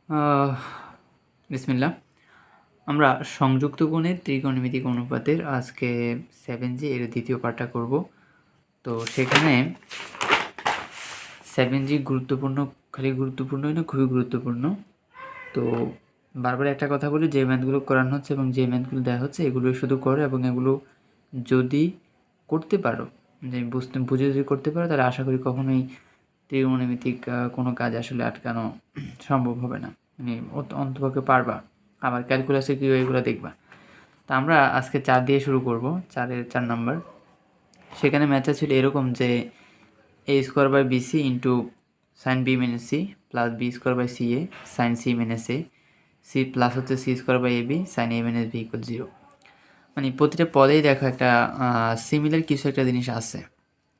আহ, বিসমিল্লাহ। আমরা সংযুক্ত কোণের ত্রিকোণমিতিক অনুপাতের আজকে 7G এর দ্বিতীয় পার্টটা করব। তো সেখানে 7G গুরুত্বপূর্ণ, খালি গুরুত্বপূর্ণই না, খুবই গুরুত্বপূর্ণ। তো বারবার একটা কথা বলি, যে ম্যাথগুলো করানো হচ্ছে এবং যে ম্যাথগুলো দেওয়া হচ্ছে এগুলো শুধু করো, এবং এগুলো যদি করতে পারো, যে বুঝে যদি করতে পারো, তাহলে আশা করি কখনোই ত্রিকোণমিতিক কোনো কাজ আসলে আটকানো সম্ভব হবে না। মানে অন্তপক্ষে পারবা। আবার ক্যালকুলাসে কী এগুলো দেখবা। তা আমরা আজকে 4 দিয়ে শুরু করব, 4 নাম্বার। সেখানে ম্যাথটা ছিল এরকম যে A square by B C into sine B minus C plus B square by C A sine C minus A C plus হচ্ছে C square by A B sine A minus B equal 0। মানে প্রতিটা পদেই দেখো একটা similar কিছু একটা জিনিস আছে,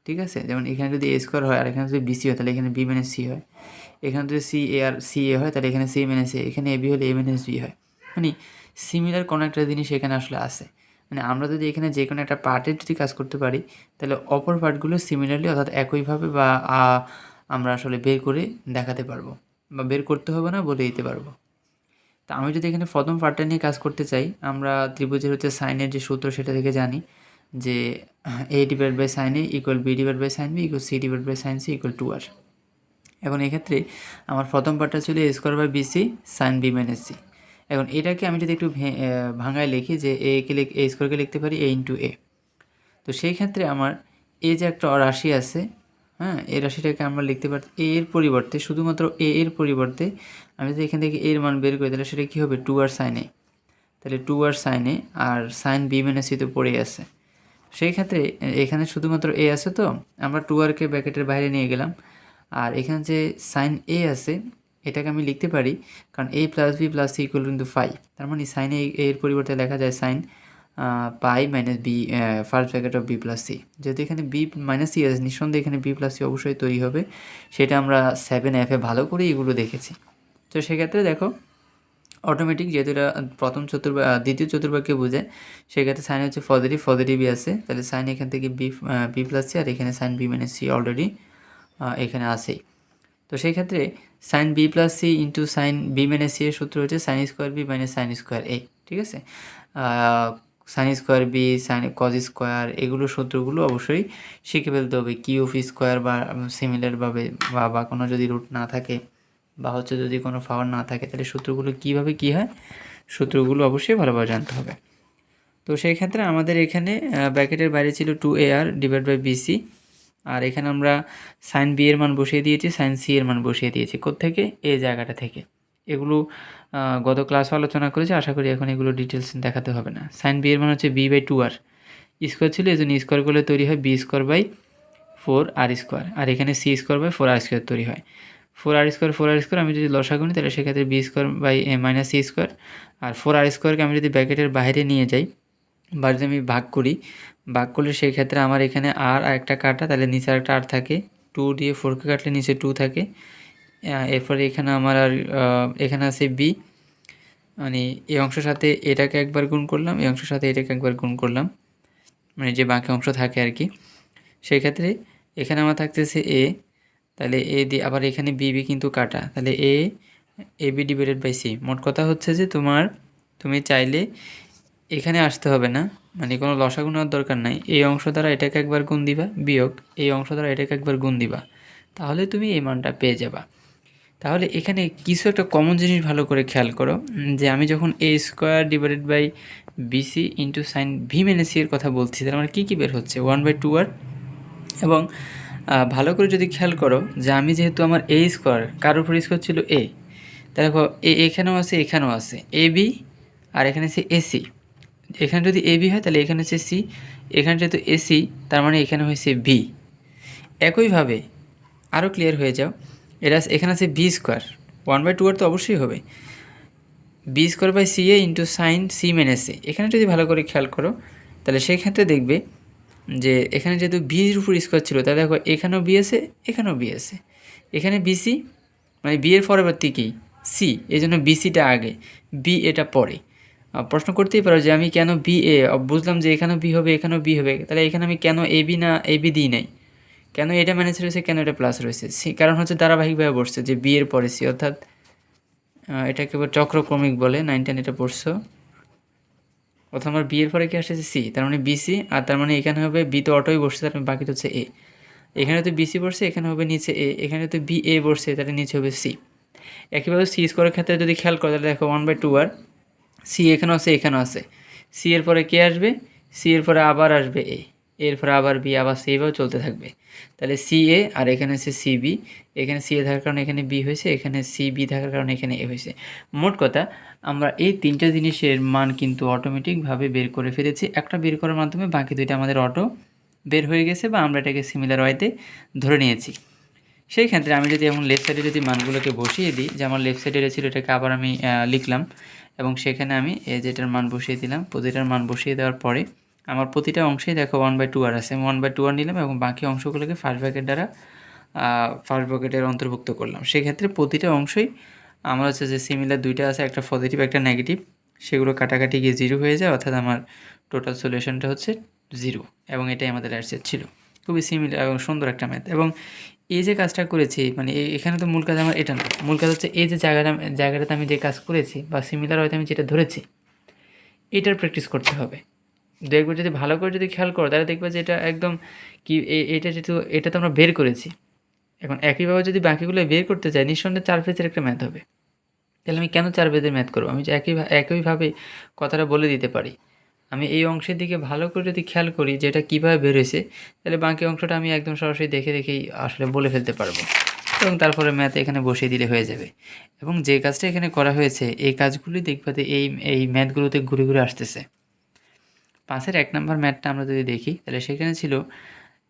ঠিক আছে? যেমন এখানে যদি এ স্কোয়ার হয় আর এখানে যদি বিসি হয় তাহলে এখানে বি মাইনাস সি হয়, এখানে যদি সি এ আর সি এ হয় তাহলে এখানে সি মাইনাস এ, এখানে এ বি হলে এ মাইনাস বি হয়। মানে সিমিলার কোনো একটা জিনিস এখানে আসলে আছে। মানে আমরা যদি এখানে যে কোনো একটা পার্টের যদি কাজ করতে পারি, তাহলে অপর পার্টগুলো সিমিলারলি অর্থাৎ একইভাবে বা আমরা আসলে বের করে দেখাতে পারবো, বা বের করতে হবে না, বলে দিতে পারবো। তা আমি যদি এখানে প্রথম পার্টটা নিয়ে কাজ করতে চাই, আমরা ত্রিভুজের হচ্ছে সাইনের যে সূত্র সেটা থেকে জানি যে A divide by sine A equal B divide by sine B equal C divide by sine C equal 2r। এখন এক্ষেত্রে আমার প্রথম পার্টটা ছিল A square by B C sine B minus C. এখন এটাকে আমি যদি একটু ভাঙায় লিখি, যে এ স্কোয়ারকে লিখতে পারি এ ইন্টু এ। তো সেই ক্ষেত্রে আমার এ যে একটা রাশি আছে, হ্যাঁ, এই রাশিটাকে আমরা লিখতে পারি এ এর পরিবর্তে, শুধুমাত্র এ এর পরিবর্তে আমি যদি এখান থেকে এর মান বের করি, তাহলে সেটা কী হবে 2r সাইন এ। তাহলে 2r সাইন এ আর সাইন বি মাইনাস সি তো পড়েই আছে। সেই ক্ষেত্রে এখানে শুধুমাত্র এ আছে, তো আমরা 2rকে ব্র্যাকেটের বাইরে নিয়ে গেলাম। আর এখানে যে সাইন এ আছে এটাকে আমি লিখতে পারি, কারণ A plus B plus C equal কিন্তু 5। তার মানে সাইন এর পরিবর্তে লেখা যায় sine pi minus B first bracket of B plus C. যেহেতু এখানে বি মাইনাস সি আছে, নিঃসন্দেহে এখানে বি প্লাস সি অবশ্যই তৈরি হবে। সেটা আমরা 7F ভালো করে এগুলো দেখেছি। তো সেক্ষেত্রে দেখো অটোমেটিক, যেহেতু এটা দ্বিতীয় চতুর্ভাগকে বোঝায়, সেক্ষেত্রে সাইন হচ্ছে পজিটিভই আছে। তাহলে সাইন এখান থেকে বি প্লাস সি, আর এখানে sine B minus C already এখানে আছেই। তো সেই ক্ষেত্রে sine B plus C into sine B minus C এর সূত্র হচ্ছে sine square B minus sine square A, ঠিক আছে? Sine square B, sine cos square, এগুলো সূত্রগুলো অবশ্যই শিখে ফেলতে হবে। কিউব স্কোয়ার বা সিমিলারভাবে, বা কোনো যদি রুট না থাকে, বা হচ্ছে যদি কোনো পাওয়ার না থাকে, তাহলে সূত্রগুলো কীভাবে কী হয়, সূত্রগুলো অবশ্যই ভালোভাবে জানতে হবে। তো সেই ক্ষেত্রে আমাদের এখানে ব্র্যাকেটের বাইরে ছিল 2ar ডিভাইড বাই বিসি, আর এখানে আমরা সাইন বি এর মান বসিয়ে দিয়েছি, সাইন সি এর মান বসিয়ে দিয়েছি। কোত্থেকে? এই জায়গাটা থেকে। এগুলো গত ক্লাসে আলোচনা করেছি, আশা করি এখন এগুলো ডিটেলস দেখাতে হবে না। সাইন বি এর মান হচ্ছে বি বাই 2r, স্কোয়ার ছিল, এই জন্য স্কোয়ার করলে তৈরি হয় B square by 4r square, আর এখানে C square by 4r square তৈরি হয়। 4r স্কোয়ার আমি যদি লসাগু নিই, তাহলে সেক্ষেত্রে B square by minus C square, আর 4r স্কোয়ারকে আমি যদি ব্র্যাকেটের বাইরে নিয়ে যাই বা যদি আমি ভাগ করলে সেই ক্ষেত্রে আমার এখানে আর একটা কাটা, তাহলে নিচে একটা আর থাকে। 2 দিয়ে 4কে কাটলে নিচে 2 থাকে। এরপরে এখানে আমার আর এখানে আছে বি, মানে এই অংশের সাথে এটাকে একবার গুণ করলাম, এই অংশের সাথে এটাকে একবার গুণ করলাম, মানে যে বাকি অংশ থাকে আর কি। সেই ক্ষেত্রে এখানে আমার থাকতেছে এ, তাহলে এ দিয়ে আবার এখানে বি কিন্তু কাটা, তাহলে A B divided by C. মোট কথা হচ্ছে যে তুমি চাইলে এখানে আসতে হবে না, মানে কোনো লসাগু নেওয়ার দরকার নাই। এই অংশ দ্বারা এটাকে একবার গুণ দিবা, বিয়োগ এই অংশ দ্বারা এটাকে একবার গুণ দিবা, তাহলে তুমি এই মানটা পেয়ে যাবা। তাহলে এখানে কিছু একটা কমন জিনিস ভালো করে খেয়াল করো, যে আমি যখন A square divided by B C into sine B minus C এর কথা বলছি, তার মানে কী বের হচ্ছে 1/2r। এবং ভালো করে যদি খেয়াল করো, যে আমি যেহেতু আমার এ স্কোয়ার, কার উপর স্কোয়ার ছিল এ, দেখো এখানেও আছে, এখানেও আছে এ বি, আর এখানে আছে এসি। এখানে যদি এ বি হয় তাহলে এখানে হচ্ছে সি, এখানে যেহেতু এসি তার মানে এখানে হয়েছে বি। একইভাবে আরও ক্লিয়ার হয়ে যাও, এখানে আছে বি স্কোয়ার, 1/2r তো অবশ্যই হবে, B square by C A into sine C minus A. এখানে যদি ভালো করে খেয়াল করো, তাহলে সেই ক্ষেত্রে দেখবে যে এখানে যেহেতু বির উপর স্কোয়ার ছিল, তাহলে দেখো এখানেও বি আছে, এখানেও বি আছে, এখানে বিসি, মানে বি এর পরবর্তী কী সি, এই জন্য বিসিটা আগে, বি এটা পরে। প্রশ্ন করতেই পারো যে আমি কেন বি এ, বুঝলাম যে এখানেও বি হবে, এখানেও বি হবে, তাহলে এখানে আমি কেন এ বি না এ বি দিই নাই, কেন এটা মাইনাস রয়েছে, কেন এটা প্লাস রয়েছে? কারণ হচ্ছে ধারাবাহিকভাবে বসছে যে বি এর পরে সি, অর্থাৎ এটাকে চক্রক্রমিক বলে, 9-10 এটা পড়ছো। প্রথম আমার বি এর পরে কি আসছে সি, তার মানে বিসি, আর তার মানে এখানে হবে বি তো অটোই বসছে, তার মানে বাকিটা হচ্ছে এ। এখানে তো বিসি পড়ছে, এখানে হবে নিচে এ, এখানে তো বি এ বসছে, তাহলে নিচে হবে সি। একইভাবে সি স্কোয়ারের ক্ষেত্রে যদি খেয়াল করো তাহলে দেখো 1/2 আর সি এখানেও আছে, এখানেও আছে। সি এর পরে কে আসবে, সি এর পরে আবার আসবে এ, এরপরে আবার বি, আবার সি, এভাবে চলতে থাকবে। তাহলে সি এ আর এখানে হচ্ছে সি বি, এখানে সি এ থাকার কারণে এখানে বি হয়েছে, এখানে সি বি থাকার কারণে এখানে এ হয়েছে। মোট কথা আমরা এই তিনটা জিনিসের মান কিন্তু অটোমেটিকভাবে বের করে ফেলেছি। একটা বের করার মাধ্যমে বাকি দুইটা আমাদের অটো বের হয়ে গেছে, বা আমরা এটাকে সিমিলার ওয়েতে ধরে নিয়েছি। সেই ক্ষেত্রে আমি যদি এখন লেফট সাইডে যদি মানগুলোকে বসিয়ে দিই, যে আমার লেফট সাইডে ছিল এটাকে আবার আমি লিখলাম, এবং সেখানে আমি এই যেটার মান বসিয়ে দিলাম। প্রতিটার মান বসিয়ে দেওয়ার পরে আমার প্রতিটা অংশেই দেখো 1/2 আর আছে, আমি 1/2 আর নিলাম এবং বাকি অংশগুলোকে ফার্স্ট ব্র্যাকেট দ্বারা ফার্স্ট ব্র্যাকেটের অন্তর্ভুক্ত করলাম। সেক্ষেত্রে প্রতিটা অংশই আমার হচ্ছে যে সিমিলার দুইটা আছে, একটা পজিটিভ একটা নেগেটিভ, সেগুলো কাটাকাটি গিয়ে 0 হয়ে যায়, অর্থাৎ আমার টোটাল সলিউশনটা হচ্ছে 0, এবং এটাই আমাদের অ্যান্সার ছিল। খুবই সিমিলার এবং সুন্দর একটা ম্যাথ। এবং এই যে কাজটা করেছি, মানে এখানে তো মূল কাজ আমার এটা না, মূল কাজ হচ্ছে এই যে জায়গাটাতে আমি যে কাজ করেছি বা সিমিলার হয়তো আমি যেটা ধরেছি, এটার প্র্যাকটিস করতে হবে। দেখবে যদি ভালো করে যদি খেয়াল করো তাহলে দেখবে যে এটা একদম কি এটা যেহেতু এটা তো আমরা বের করেছি, এখন একইভাবে যদি বাকিগুলো বের করতে চাই, নিঃসন্দেহে 4 পেজের একটা ম্যাথ হবে। তাহলে আমি কেন 4 পেজের ম্যাথ করবো? আমি যে একইভাবে কথাটা বলে দিতে পারি। আমি এই অংশের দিকে ভালো করে যদি খেয়াল করি যে এটা কীভাবে বের হয়েছে, তাহলে বাকি অংশটা আমি একদম সরাসরি দেখেই আসলে বলে ফেলতে পারবো, এবং তারপরে ম্যাথ এখানে বসিয়ে দিলে হয়ে যাবে। এবং যে কাজটা এখানে করা হয়েছে এই কাজগুলি দেখবে যে এই ম্যাথগুলোতে ঘুরে ঘুরে আসতেছে। 5-এর 1 নম্বর ম্যাথটা আমরা যদি দেখি তাহলে সেখানে ছিল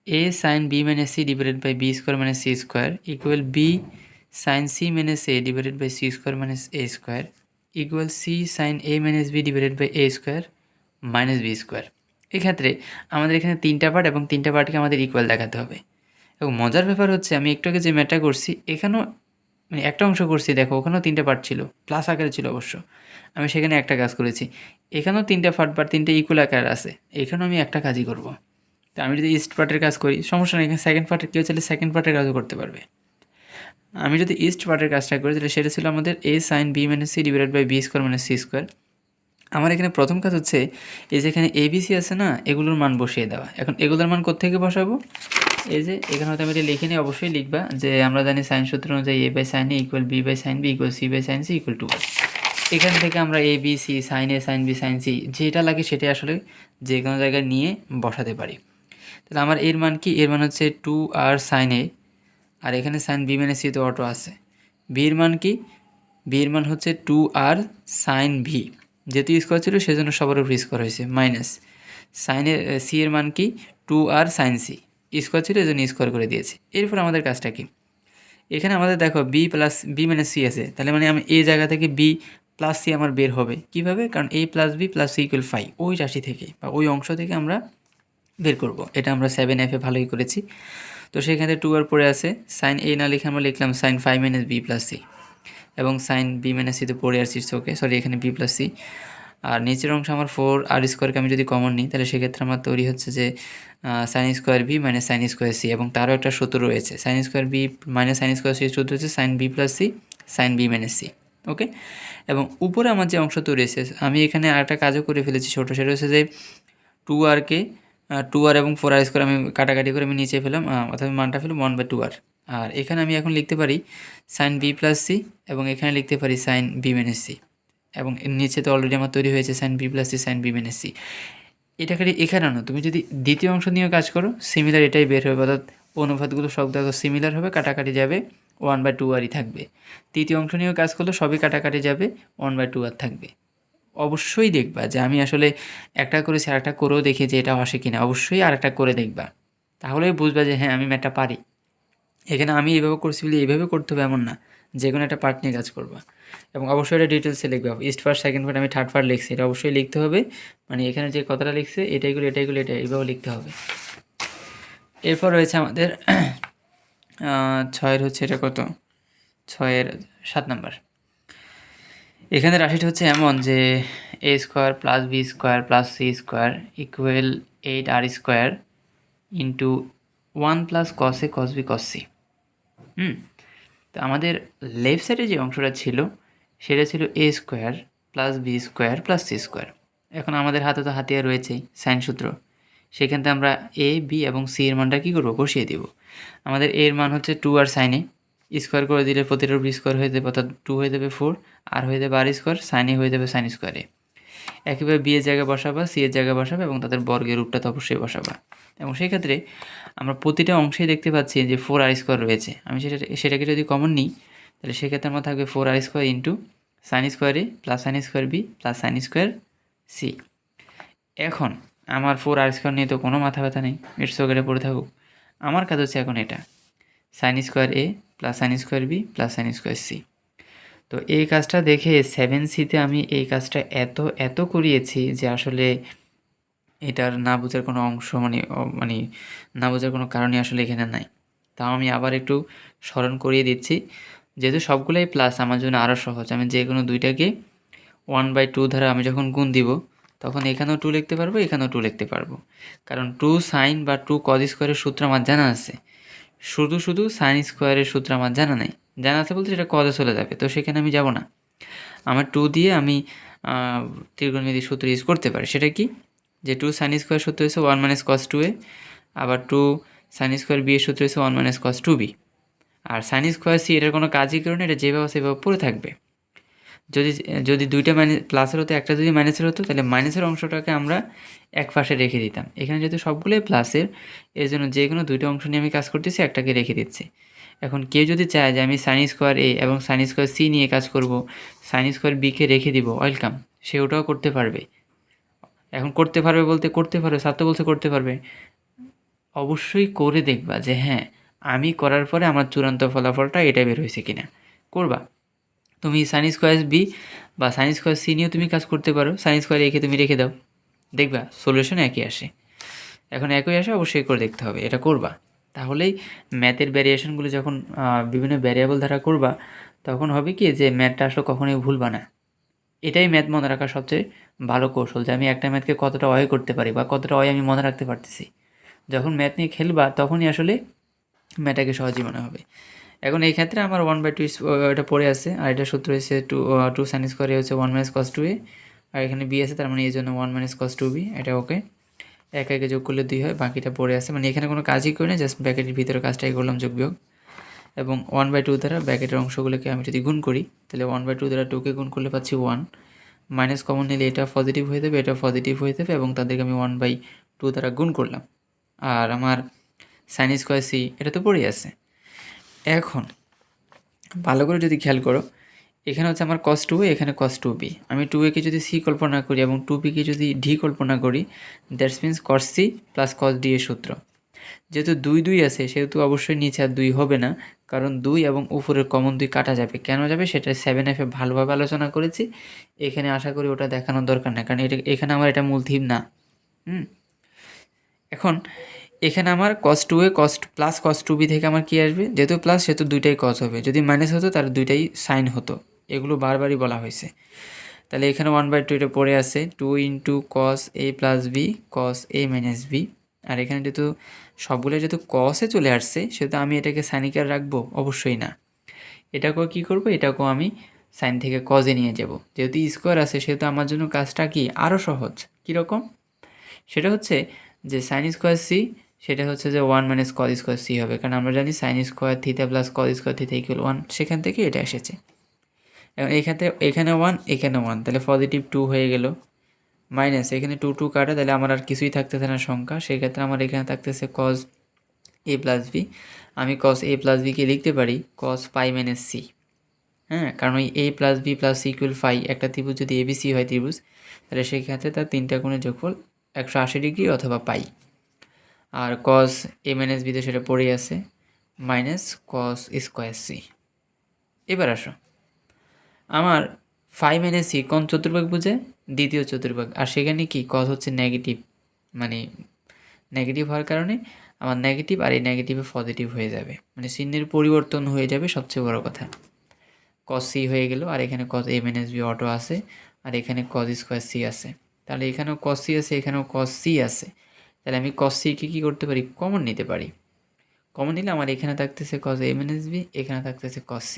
a sin b minus c divided by b square minus c square equal b sin c minus a divided by c square minus a square equal c sin a minus b divided by a square minus b square। এক্ষেত্রে আমাদের এখানে 3টা part এবং 3টা পার্টকে আমাদের equal দেখাতে হবে। এবং মজার ব্যাপার হচ্ছে আমি একটু আগে যে ম্যাথটা করছি এখানেও মানে একটা অংশ করছি, দেখো ওখানেও 3টা পার্ট ছিল, প্লাস আকারে ছিল অবশ্য, আমি সেখানে একটা কাজ করেছি। এখানেও 3টা পার্ট 3টা ইকুয়াল আকারে আছে, এখানেও আমি একটা কাজই করব। তো আমি যদি ইস্ট পার্টের কাজ করি সমস্যা নেই, এখানে সেকেন্ড পার্টের কেউ চাইলে সেকেন্ড পার্টের কাজও করতে পারবে। আমি যদি ইস্ট পার্টের কাজটা করি তাহলে সেটা ছিল আমাদের a sin b minus c divided by b square minus c square। আমার এখানে প্রথম কাজ হচ্ছে এই যে এখানে ABC আছে না, এগুলোর মান বসিয়ে দেওয়া। এখন এগুলোর মান কোত্থেকে বসাবো, এই যে এখানে হয়তো আমি এটা লিখে নিই, অবশ্যই লিখবা যে আমরা জানি সাইন সূত্র অনুযায়ী a by sine A equal b by sine B equal c by sine C equal to. এখান থেকে আমরা A B C sine A sine B sine C যেটা লাগে সেটাই আসলে যে কোনো জায়গায় নিয়ে বসাতে পারি। তাহলে আমার এর মান কি, এর মান হচ্ছে 2r সাইন এ, আর এখানে সাইন বি মানে সি তো অটো আছে। বির মান কি, বির মান হচ্ছে 2r সাইন ভি, যেহেতু স্কোয়ার ছিল সেজন্য সবার উপর স্কোয়ার হয়েছে, মাইনাস সাইনের সি এর মান কি 2r সাইন সি, স্কোয়ার ছিল এজন্য স্কোয়ার করে দিয়েছি। এরপর আমাদের কাজটা কি, এখানে আমাদের দেখো বি প্লাস বি মানে সি আছে, তাহলে মানে আমি এই জায়গা থেকে বি প্লাস সি আমার বের হবে কিভাবে, কারণ a plus B plus C equal 5 ওই রাশি থেকে বা ওই অংশ থেকে আমরা বের করব। এটা আমরা 7F ভালোই করেছি। তো সেখানে 2 আর পড়ে আছে, সাইন এ না লিখে আমরা লিখলাম sine 5 minus B plus C, এবং সাইন বি মাইনাস সি তো পড়ে আসছি, ওকে সরি এখানে বি প্লাস সি। আর নিচের অংশ আমার 4r স্কোয়ারকে আমি যদি কমন নিই তাহলে সেক্ষেত্রে আমার তৈরি হচ্ছে যে sine square B minus sine square C, এবং তারও একটা সূত্র রয়েছে, sine square B minus sine square C সূত্র হচ্ছে sine B plus C sine B minus C, okay. এবং উপরে আমার যে অংশ তৈরি হয়েছে আমি এখানে আরেকটা কাজও করে ফেলেছি ছোটো, সেটা হচ্ছে যে 2rকে 2r এবং 4r স্কোয়ার আমি কাটাকাটি করে আমি নিচে ফেলাম, অর্থাৎ মানটা ফেলাম 1/2r। আর এখানে আমি এখন লিখতে পারি সাইন বি প্লাস সি, এবং এখানে লিখতে পারি সাইন বি মাইনাস সি, এবং এর নিচে তো অলরেডি আমার তৈরি হয়েছে sine B plus C sine B minus C. এটা খালি এখানে আনো, তুমি যদি দ্বিতীয় অংশ নিয়েও কাজ করো সিমিলার এটাই বের হবে, অর্থাৎ অনুপাতগুলো সব দেখো সিমিলার হবে, কাটাকাটি যাবে 1/2rই থাকবে। তৃতীয় অংশ নিয়েও কাজ করলে সবই কাটাকাটি যাবে 1/2r থাকবে। অবশ্যই দেখবা যে আমি আসলে একটা করেছি আরেকটা করেও দেখি যে এটা আসে কিনা, অবশ্যই আরেকটা করে দেখবা, তাহলেই বুঝবা যে হ্যাঁ আমি ম্যাথটা পারি। এখানে আমি এইভাবে করছি বলে এইভাবে করতে হবে এমন না, যে কোনো একটা পার্ট নিয়ে কাজ করবা, এবং অবশ্যই এটা ডিটেলসে লিখবে। ইস্ট পার্ট সেকেন্ড পার্ট আমি থার্ড পার্ট লিখছি, এটা অবশ্যই লিখতে হবে, মানে এখানে যে কথাটা লিখছে এটাইগুলো এটা এইভাবে লিখতে হবে। এরপর রয়েছে আমাদের 6-এর হচ্ছে এটা কত, 6-এর 7 নাম্বার। এখানে রাশিটা হচ্ছে এমন যে a square plus B square plus C square equal 8r square into 1 plus cos A cos B cos C. তো আমাদের লেফট সাইডে যে অংশটা ছিল সেটা ছিল A square plus B square plus C square. এখন আমাদের হাতে তো হাতিয়ার রয়েছেই সাইন সূত্র, সেখান থেকে আমরা এ বি এবং সি এর মানটা কী করবো, বসিয়ে দেব। আমাদের এর মান হচ্ছে 2 আর সাইনে স্কোয়ার করে দিলে প্রতিটার উপর স্কোয়ার হয়ে যাবে, অর্থাৎ 2 হয়ে যাবে 4, আর হয়ে যাবে আর স্কোয়ার, সাইনে হয়ে যাবে সাইন স্কোয়ারে। একইভাবে বি এর জায়গায় বসাবা, সি এর জায়গায় বসাবা এবং তাদের বর্গের রূপটা তো অবশ্যই বসাবা। এবং সেই ক্ষেত্রে আমরা প্রতিটা অংশেই দেখতে পাচ্ছি যে 4 আর স্কোয়ার রয়েছে। আমি সেটাকে যদি কমন নিই তাহলে সেক্ষেত্রে আমার থাকবে 4 R square into sine square A plus sine square B plus sine square C. এখন আমার 4 আর স্কোয়ার নিয়ে তো কোনো মাথা ব্যথা নেই, ইটস ওকে পড়ে থাকুক। আমার কাজ হচ্ছে এখন এটা sine square A plus sine square B plus sine square C. তো এই কাজটা দেখে 7C-তে আমি এই কাজটা এত করিয়েছি যে আসলে এটার না বোঝার কোনো অংশ মানে না বোঝার কোনো কারণই আসলে এখানে নাই। তাও আমি আবার একটু স্মরণ করিয়ে দিচ্ছি, যেহেতু সবগুলোই প্লাস আমার জন্য আরও সহজ। আমি যে কোনো দুইটাকে 1/2 দ্বারা আমি যখন গুণ দিব তখন এখানেও 2 লিখতে পারবো, এখানেও 2 লিখতে পারবো, কারণ 2 সাইন বা 2 কজ স্কোয়ারের সূত্র আমার জানা আছে। শুধু সাইন স্কোয়ারের সূত্র আমার জানা নেই। জানা আছে বলতে সেটা কজে চলে যাবে, তো সেখানে আমি যাব না। আমার 2 দিয়ে আমি ত্রিকোণমিতির সূত্র ইউজ করতে পারি। সেটা কি, যে 2 সাইন স্কোয়ার সূত্র হচ্ছে 1 - cos 2a, আবার 2 সাইন স্কোয়ার বি এর সূত্র হচ্ছে 1 - cos 2b, আর সাইন স্কোয়ার সি এটার কোনো কাজই করে না, এটা যেভাবে সেভাবে পড়ে থাকবে। যদি যদি দুইটা প্লাসের হতো, একটা যদি মাইনাসের হতো, তাহলে মাইনাসের অংশটাকে আমরা এক পাশে রেখে দিতাম। এখানে যেহেতু সবগুলোই প্লাসের, এর জন্য যে কোনো দুইটা অংশ নিয়ে আমি কাজ করতেছি, একটাকে রেখে দিচ্ছি। এখন কেউ যদি চায় যে আমি সাইন স্কোয়ার এ এবং সাইন স্কোয়ার সি নিয়ে কাজ করব, সাইন স্কোয়ার বিকে রেখে দিব, ওয়েলকাম, সে ওটাও করতে পারবে। এখন করতে পারবে বলতে করতে পারবে, ছাত্র বলছে করতে পারবে, অবশ্যই করে দেখবা যে হ্যাঁ আমি করার পরে আমার চূড়ান্ত ফলাফলটা এটা বের হয়েছে কিনা। করবা তুমি সাইন স্কোয়ার বি বা সাইন স্কোয়ার সি নিয়েও তুমি কাজ করতে পারো, সাইন স্কোয়ার একে তুমি রেখে দাও, দেখবা সলিউশন একই আসে। এখন একই আসে, অবশ্যই করে দেখতে হবে, এটা করবা। তাহলেই ম্যাথের ভ্যারিয়েশনগুলো যখন বিভিন্ন ভ্যারিয়েবল দ্বারা করবা, তখন হবে কি যে ম্যাথটা আসলে কখনোই ভুলবা না। এটাই ম্যাথ মনে রাখার সবচেয়ে ভালো কৌশল, যে আমি একটা ম্যাথকে কতটা অয় করতে পারি বা কতটা অয় আমি মনে রাখতে পারতেছি। যখন ম্যাথ নিয়ে খেলবা তখনই আসলে ম্যাথটাকে সহজই মনে হবে। এখন এই ক্ষেত্রে আমার 1/2 এটা পড়ে আছে, আর এটা সূত্র হচ্ছে 2 সাইন স্কোয়ার এ হচ্ছে 1 - cos 2a, আর এখানে বি আছে, তার মানে এই জন্য 1 - cos 2b, এটা ওকে। একে যোগ করলে 2 হয়, বাকিটা পড়ে আছে, মানে এখানে কোনো কাজই করি না, জাস্ট ব্র্যাকেটের ভিতরে কাজটাই করলাম, যোগ বিয়োগ। এবং 1/2 দ্বারা ব্র্যাকেটের অংশগুলোকে আমি যদি গুণ করি, তাহলে 1/2 দ্বারা 2কে গুণ করলে পাচ্ছি 1, মাইনাস কমন নিলে এটা পজিটিভ হয়ে যাবে, এটা পজিটিভ হয়ে যাবে, এবং তাদেরকে আমি 1/2 দ্বারা গুণ করলাম। আর আমার সাইন স্কোয়ার সি এটা তো পড়েই আছে। এখন ভালো করে যদি খেয়াল করো, এখানে হচ্ছে আমার cos 2a, এখানে cos 2b। আমি 2a-কে যদি c কল্পনা করি এবং 2b-কে যদি d কল্পনা করি, that's means cos c plus cos d এর সূত্র। যেহেতু 2 আছে সেহেতু অবশ্যই নিচে আর 2 হবে না, কারণ 2 এবং উপরের কমন 2 কাটা যাবে। কেন যাবে সেটা 7F-এ ভালোভাবে আলোচনা করেছি, এখানে আশা করি ওটা দেখানোর দরকার না, কারণ এখানে আমার এটা মূল থিম না। এখন এখানে আমার cos 2a plus cos 2b থেকে আমার কী আসবে, যেহেতু প্লাস সেহেতু দুইটাই cos হবে, যদি মাইনাস হতো তার দুইটাই সাইন হতো, এগুলো বারবারই বলা হয়েছে। তাহলে এখানে 1/2 এটা পড়ে আছে 2 × cos a + b cos a - b, আর এখানে যেহেতু সবগুলো যেহেতু cos-এ চলে আসছে সেহেতু আমি এটাকে সাইনিকে রাখবো, অবশ্যই না। এটাকেও কী করবো, এটাকেও আমি সাইন থেকে cos-এ নিয়ে যাব। যেহেতু স্কোয়ার আছে সেহেতু আমার জন্য কাজটা কি আরও সহজ। কীরকম, সেটা হচ্ছে যে সাইন স্কোয়ার সি, সেটা হচ্ছে যে 1 - cos স্কোয়ার সি হবে, কারণ আমরা জানি sine square theta plus cos square theta = 1, সেখান থেকে এটা এসেছে। এবং এখানে 1 এখানে 1, তাহলে পজিটিভ 2 হয়ে গেল, মাইনাস এখানে 2 2 কাটা, তাহলে আমার আর কিছুই থাকতেছে না সংখ্যা, সেক্ষেত্রে আমার এখানে থাকতেছে cos a + b। আমি cos a + b-কে লিখতে পারি cos phi - c, হ্যাঁ, কারণ ওই a + b + c = phi, একটা ত্রিভুজ যদি abc হয় ত্রিভুজ, তাহলে সেক্ষেত্রে তার 3টা কোণের যোগফল 180 ডিগ্রি অথবা পাই। আর cos a - b তো সেটা পড়েই আছে, মাইনাস cos স্কোয়ার c। এবার আসো, আমার phi - c কোন চতুর্ভাগ বোঝায়, দ্বিতীয় চতুর্ভাগ, আর সেখানে কি cos হচ্ছে নেগেটিভ, মানে নেগেটিভ হওয়ার কারণে আমার নেগেটিভ আর এই নেগেটিভে পজিটিভ হয়ে যাবে, মানে চিহ্নের পরিবর্তন হয়ে যাবে, সবচেয়ে বড় কথা। cos c হয়ে গেল, আর এখানে cos a - b অটো আছে, আর এখানে cos স্কোয়ার c আছে, তাহলে এখানেও cos c আছে, এখানেও cos c আছে, তাহলে আমি cos c-কে কী করতে পারি, কমন নিতে পারি। কমন নিলে আমার এখানে থাকতেছে cos a - b, এখানে থাকতেছে cos c,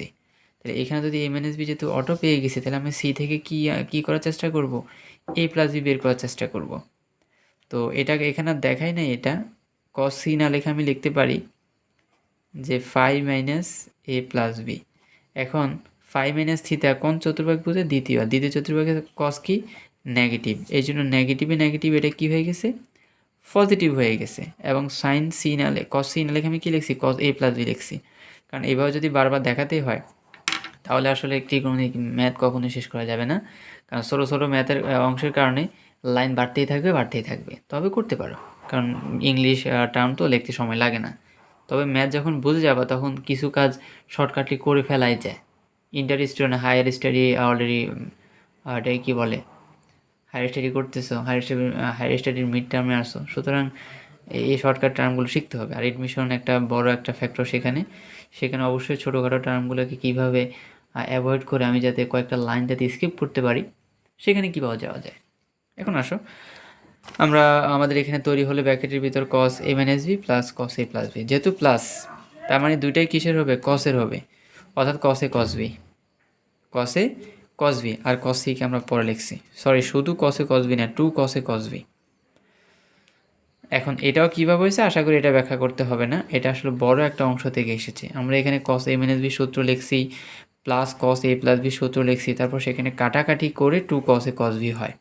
তাহলে এখানে যদি এ মাইনাস বি যেহেতু অটো পেয়ে গেছি, তাহলে আমি সি থেকে কী করার চেষ্টা করব, এ প্লাস বি বের করার চেষ্টা করব। তো এটাকে এখানে আর দেখাই নাই, এটা কস সি না লেখা আমি লিখতে পারি যে ফাই মাইনাস এ প্লাস বি। এখন ফাই মাইনাস থিটা কোন চতুর্ভাগ বুঝে? দ্বিতীয় চতুর্ভাগে কস কি? নেগেটিভ। এই জন্য নেগেটিভ এটা কি হয়ে গেছে? পজিটিভ হয়ে গেছে। এবং সাইন সি না কস সি না লেখে আমি কী লিখছি? কস এ প্লাস বি লিখছি। কারণ এইভাবে যদি বারবার দেখাতেই হয় তাহলে আসলে ত্রিকোণমিতিক ম্যাথ কখনোই শেষ করা যাবে না। কারণ ছোটো ছোটো ম্যাথের অংশের কারণে লাইন বাড়তেই থাকবে। তবে করতে পারো, কারণ ইংলিশ টার্ম তো লিখতে সময় লাগে না। তবে ম্যাথ যখন বুঝে যাবে তখন কিছু কাজ শর্টকাটলি করে ফেলাই যায়। Inter student higher study already এটাই কী বলে, হায়ার স্টাডি করতেছো, হায়ার স্টাডির মিড টার্মে আসো, সুতরাং এই শর্টকাট টার্মগুলো শিখতে হবে। আর এডমিশন একটা বড় একটা ফ্যাক্টর সেখানে অবশ্যই ছোটোখাটো টার্মগুলোকে কীভাবে অ্যাভয়েড করে আমি যাতে কয়েকটা লাইন যাতে স্কিপ করতে পারি, সেখানে কীভাবে যাওয়া যায়। এখন আসো আমরা আমাদের এখানে তৈরি হলে ব্র্যাকেটের ভিতর কস এ মাইনাস বি প্লাস কস এ প্লাস বি, যেহেতু প্লাস তার মানে দুইটাই কিসের হবে? কসের হবে, অর্থাৎ কস এ কস বি। আর কস সিকে আমরা পরে লিখছি, শুধু কস এ কস বি না, 2 কস এ কস বি। এখন এটাও কীভাবে হয়েছে আশা করি এটা ব্যাখ্যা করতে হবে না, এটা আসলে বড় একটা অংশ থেকে এসেছে। আমরা এখানে কস এ মাইনাস বি সূত্র লিখছি, প্লাস কস এ প্লাস বি সূত্র লিখছি, তারপর সেখানে কাটাকাটি করে 2 কস এ কস বি হয়।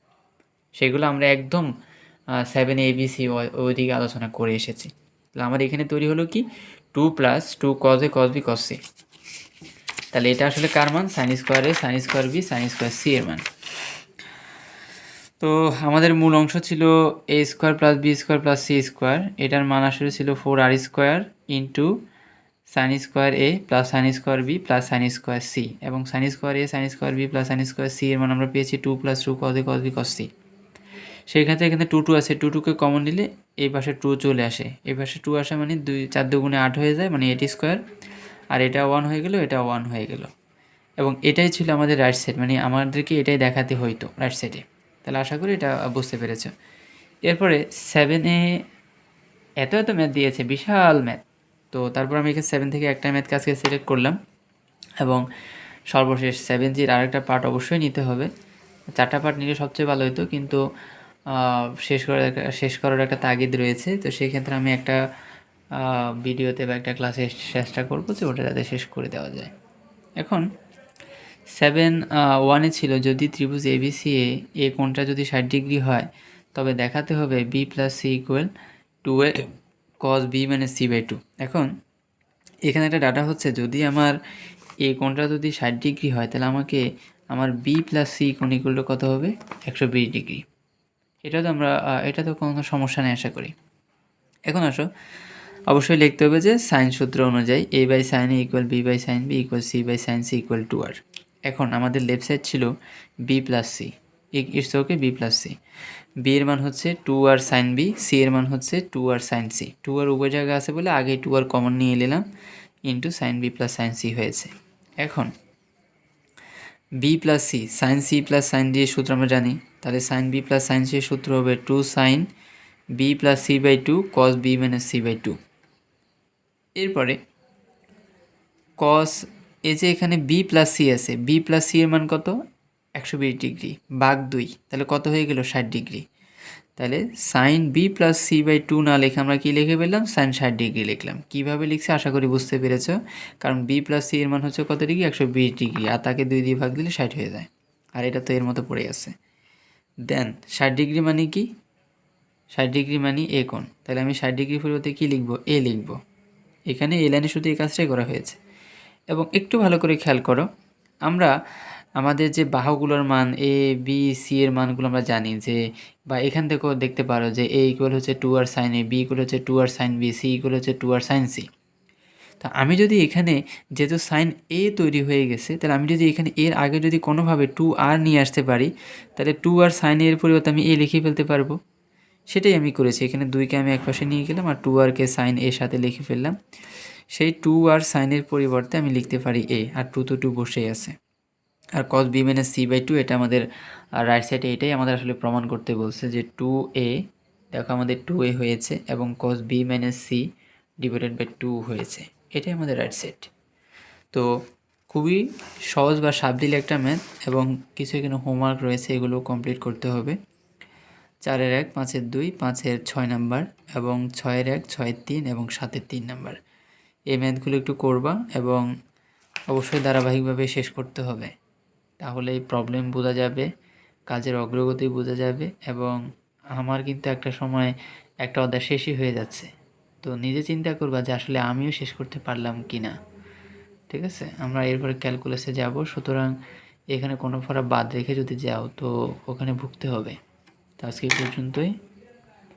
সেগুলো আমরা একদম 7 ABC ওইদিকে আলোচনা করে এসেছি। তাহলে আমাদের এখানে তৈরি হলো কি 2 plus 2 cos A cos B cos C. তাহলে এটা আসলে কার মান? Sine square A sine square B sine square C এর মান। তো আমাদের মূল অংশ ছিল A square plus B square plus C square, এটার মান আসলে ছিল 4r square into sine square A plus sine square B plus sine square C, এবং sine square A sine square B plus sine square C এর মান আমরা পেয়েছি 2 plus 2 cos A cos B cos C. সেই ক্ষেত্রে এখানে 2 আছে, 2কে common নিলে এই পাশে 2 চলে আসে, এই পাশে 2 আসে মানে 4 দুগুণে 8 হয়ে যায়, মানে 8 স্কোয়ার। আর এটা 1 হয়ে গেল, এটা 1 হয়ে গেল। এবং এটাই ছিল আমাদের রাইট সাইড, মানে আমাদেরকে এটাই দেখাতে হইতো রাইট সাইডে। তাহলে আশা করি এটা বুঝতে পেরেছ। এরপরে 7-এ এত ম্যাথ দিয়েছে, বিশাল ম্যাথ। তো তারপর আমি এখানে 7 থেকে একটা ম্যাথ কাজকে সিলেক্ট করলাম, এবং সর্বশেষ 7Gর আরেকটা পার্ট অবশ্যই নিতে হবে। 4টা পার্ট নিলে সবচেয়ে ভালো হতো, কিন্তু শেষ করার একটা তাগিদ রয়েছে। তো সেই ক্ষেত্রে আমি একটা ভিডিওতে বা একটা ক্লাসে চেষ্টা করবো যে ওটা যাতে শেষ করে দেওয়া যায়। এখন 7-1 ছিল যদি ত্রিভুজ ABC এ কোণটা যদি 60 ডিগ্রি হয় তবে দেখাতে হবে B plus C equal 2a cos b minus C by 2। এখন এখানে একটা ডাটা হচ্ছে, যদি আমার এই কোণটা যদি 60 ডিগ্রি হয় তাহলে আমাকে আমার বি প্লাস সি কোণ ইকুয়াল কত হবে? 120 ডিগ্রি। এটা তো কোনো সমস্যা নেই আশা করি। এখন আসো অবশ্যই লিখতে হবে যে সাইন সূত্র অনুযায়ী a by sine A equal B by sine B equal C by sine C equal 2r। এখন আমাদের লেফট সাইড ছিল B plus C, it's okay B plus C. B এর মান হচ্ছে 2r সাইন বি, সি এর মান হচ্ছে 2r sign C. 2r উভয় জায়গায় আছে বলে আগে 2r কমন নিয়ে নিলাম, into sine B plus sine C হয়েছে। এখন B plus C, sine C plus sine D এর সূত্র আমরা জানি, তাহলে sine B plus sine C এর সূত্র হবে 2 sine B plus C by 2 cos B minus C by 2। এরপরে কস যে এখানে বি প্লাস সি আছে, বি প্লাস সি এর মান কত? 120 ডিগ্রি ভাগ 2, তাহলে কত হয়ে গেল? 60 ডিগ্রি। তাহলে sine B plus C by 2 না লিখে আমরা কী লিখে পেলাম? সাইন 60 ডিগ্রি লিখলাম। কীভাবে লিখছি আশা করি বুঝতে পেরেছ, কারণ বি প্লাস সি এর মান হচ্ছে কত ডিগ্রি? 120 ডিগ্রি, আর তাকে 2 দিয়ে ভাগ দিলে 60 হয়ে যায়, আর এটা তো এর মতো পড়ে আছে। দেন 60 ডিগ্রি মানে কি? 60 ডিগ্রি মানে এ কোণ, তাহলে আমি 60 ডিগ্রি পরিবর্তে কী লিখব? এ লিখব। এখানে এ লাইনে শুধু এই কাজটাই করা হয়েছে। এবং একটু ভালো করে খেয়াল করো, আমরা আমাদের যে বাহুগুলোর মান এ বি সি এর মানগুলো আমরা জানি যে, বা এখান থেকেও দেখতে পারো যে এ ইকুয়াল হচ্ছে 2r সাইন এ, বি ইকুয়াল হচ্ছে 2r sign B, C equal হচ্ছে 2r সাইন সি। তো আমি যদি এখানে যেহেতু সাইন এ তৈরি হয়ে গেছে, তাহলে আমি যদি এখানে এর আগে যদি কোনোভাবে 2r নিয়ে আসতে পারি, তাহলে 2r সাইন এর পরিবর্তে আমি এ লিখে ফেলতে পারবো। সেটাই আমি করেছি, এখানে 2কে আমি একপাশে নিয়ে গেলাম আর 2rকে সাইন এর সাথে লিখে ফেললাম। সেই 2r সাইনের পরিবর্তে আমি লিখতে পারি এ, আর 2 তো 2 বসেই আছে। আর cos b minus C by 2 এটা আমাদের রাইট সাইডে, এটাই আমাদের আসলে প্রমাণ করতে বলছে যে 2a, দেখো আমাদের 2a হয়েছে এবং cos b minus C divided by 2 হয়েছে, এটাই আমাদের রাইট সাইড। তো খুবই সহজ বা সাবলীল একটা ম্যাথ, এবং কিছু এখানে হোমওয়ার্ক রয়েছে, এগুলো কমপ্লিট করতে হবে। 4-এর 1, 5-এর 2, 5-এর 6 নাম্বার, এবং 6-এর 1, 6-এর 3 এবং 7-এর 3 নাম্বার। এই ম্যাথগুলো একটু করবা এবং অবশ্যই ধারাবাহিকভাবে শেষ করতে হবে। তাহলে এই প্রবলেম বোঝা যাবে, কাজের অগ্রগতি বোঝা যাবে, এবং আমার কিন্তু একটা সময় একটা অধ্যায় শেষই হয়ে যাচ্ছে। তো নিজে চিন্তা করবা যে আসলে আমিও শেষ করতে পারলাম কি না। ঠিক আছে, আমরা এরপরে ক্যালকুলাসে যাব। সুতরাং এখানে কোনো ফরা বাদ রেখে যদি যাও তো ওখানে ভুগতে হবে। তো আজকে এই পর্যন্তই।